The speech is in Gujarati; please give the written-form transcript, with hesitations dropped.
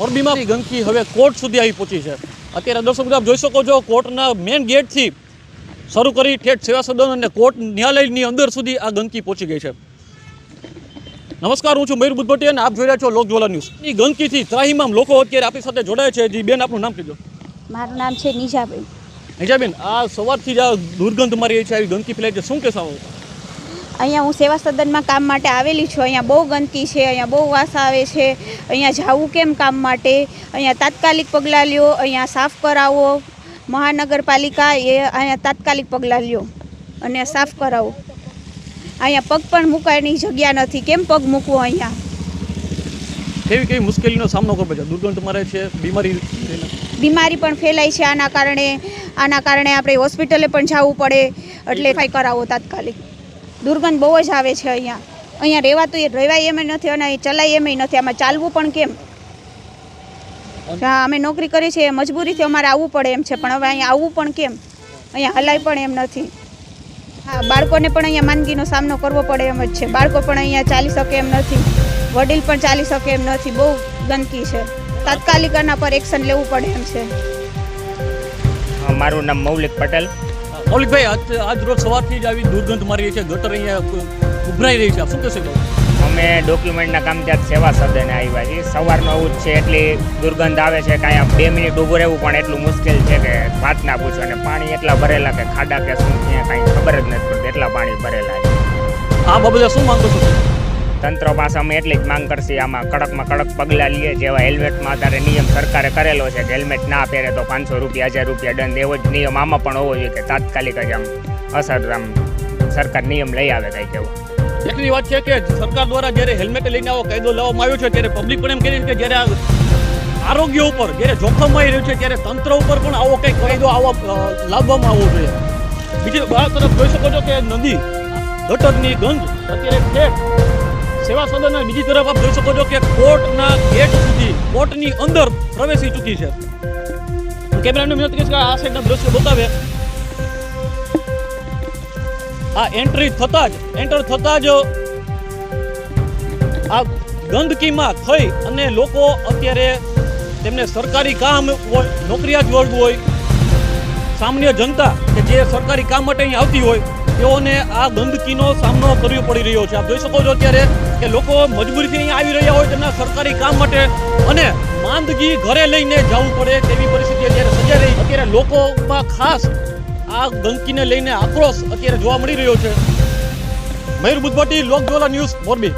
મોરબીમાં ગંદકી હવે કોર્ટ સુધી આવી પહોંચી છે। અત્યારે દર્શક મિત્રો આપ જોઈ શકો છો, કોર્ટના મેઇન ગેટથી શરૂ કરી ઠેઠ સેવા સદન અને કોર્ટ ન્યાયાલયની અંદર સુધી આ ગંદકી પહોંચી ગઈ છે। નમસ્કાર, હું છું મયુર બુદ્ધભટ્ટી અને આપ જોઈ રહ્યા છો લોકજ્વાલા ન્યૂઝ। એ ગંદકીથી ત્રાહિમામ લોકો અત્યારે આપણી સાથે જોડાય છે। જી બેન, આપનું નામ કીધું। મારું નામ છે નિજાબેન। નિજાબેન, આ સવારથી જ આ દુર્ગંધ મારી રહી છે, આવી ગંદકી ફેલાય છે, શું કહેશો? અહીંયા હું સેવા સદનમાં કામ માટે આવેલી છું। અહીંયા બહુ ગંદકી છે, અહીંયા બહુ વાસ આવે છે। અહીંયા જવું કેમ કામ માટે? અહીંયા તાત્કાલિક પગલાં લ્યો, અહીંયા સાફ કરાવો। મહાનગરપાલિકા એ અહીંયા તાત્કાલિક પગલાં લ્યો અને સાફ કરાવો। અહીંયા પગ પણ મૂકવાની જગ્યા નથી, કેમ પગ મૂકવો? અહીંયા કેવી મુશ્કેલીનો સામનો કરવો છે? દુર્ગંધ મારે છે, બીમારી પણ ફેલાય છે આના કારણે આપણે હોસ્પિટલે પણ જવું પડે, એટલે કંઈ કરાવો તાત્કાલિક। દુર્ગંધ બહુ જ આવે છે અહીંયા રહેવાય એમ નથી અને ચલાય એમ નથી। આમાં ચાલવું પણ કેમ? અમે નોકરી કરીએ છીએ, મજબૂરીથી અમારે આવવું પડે એમ છે, પણ હવે અહીંયા આવવું પણ કેમ? અહીંયા હલાય પણ એમ નથી। હા, બાળકોને પણ અહીંયા માંદગીનો સામનો કરવો પડે એમ જ છે। બાળકો પણ અહીંયા ચાલી શકે એમ નથી, વડીલ પણ ચાલી શકે એમ નથી। બહુ ગંદકી છે, તાત્કાલિક આના પર એક્શન લેવું પડે એમ છે। મારું નામ મૌલિક પટેલ। મૌલિકભાઈ, આજ રોજ સવારથી જ આવી દુર્ગંધ મારી રહી છે, ગટર અહીંયા ઉભરાઈ રહી છે, આપ શું કહેશો? અમે ડોક્યુમેન્ટના કામ ત્યાં સેવા સદને આવ્યા છીએ। સવારનું આવું જ છે, એટલી દુર્ગંધ આવે છે કે અહીંયા 2 મિનિટ ઊભું રહેવું પણ એટલું મુશ્કેલ છે કે વાત ના પૂછો। અને પાણી એટલા ભરેલા કે ખાડા કે શું ત્યાં કાંઈ ખબર જ નથી પડતી, એટલા પાણી ભરેલા છે। આ બાબતે શું માંગો છો? તંત્ર પાસે અમે એટલી જ માંગ કરશી, આમાં કડકમાં કડક પગલાં લઈએ। જેવા હેલ્મેટમાં અત્યારે નિયમ સરકારે કરેલો છે કે હેલ્મેટ ના પહેરે તો 500 રૂપિયા 1000 રૂપિયા દંડ, એવો જ નિયમ આમાં પણ હોવો જોઈએ કે તાત્કાલિક જ સરકાર નિયમ લઈ આવે કંઈક એવો। એટલી વાત છે કે સરકાર દ્વારા જ્યારે હેલ્મેટ લઈને આવો કાયદો લાવવામાં આવ્યો છે, ત્યારે પબ્લિક પણ એમ કહે છે કે જ્યારે આરોગ્ય ઉપર જ્યારે જોખમ આવી રહ્યું છે, ત્યારે તંત્ર ઉપર પણ આવો કંઈક કાયદો લાવવામાં આવવો જોઈએ। બીજી તરફ જોઈ શકો છો કે નદી ગટરની ગંધ અત્યારે ઠેઠ સેવા સદન, બીજી તરફ આપ જોઈ શકો છો કે કોર્ટના ગેટ સુધી, કોર્ટની અંદર પ્રવેશી ચૂકી છે। કેમેરામેન વિનંતી કરીશ કે આ સાઈડના દ્રશ્યો બતાવે। આ એન્ટર થતા જ આ ગંદકીમાં થઈ અને લોકો અત્યારે તેમને સરકારી કામ હોય, નોકરિયાત વર્ગ હોય, સામાન્ય જનતા કે જે સરકારી કામ માટે અહીં આવતી હોય, તેઓને આ ગંદકીનો સામનો કરવો પડી રહ્યો છે। આપ જોઈ શકો છો અત્યારે કે લોકો મજબૂરીથી અહીંયા આવી રહ્યા હોય તેમના સરકારી કામ માટે, અને માંદગી ઘરે લઈને જવું પડે તેવી પરિસ્થિતિ અત્યારે સર્જાઈ રહી। અત્યારે લોકોમાં ખાસ આ ગંદકીને લઈને આક્રોશ અત્યારે જોવા મળી રહ્યો છે। મયુર બુદ્ધભટ્ટી, લોકજ્વાલા ન્યૂઝ, મોરબી।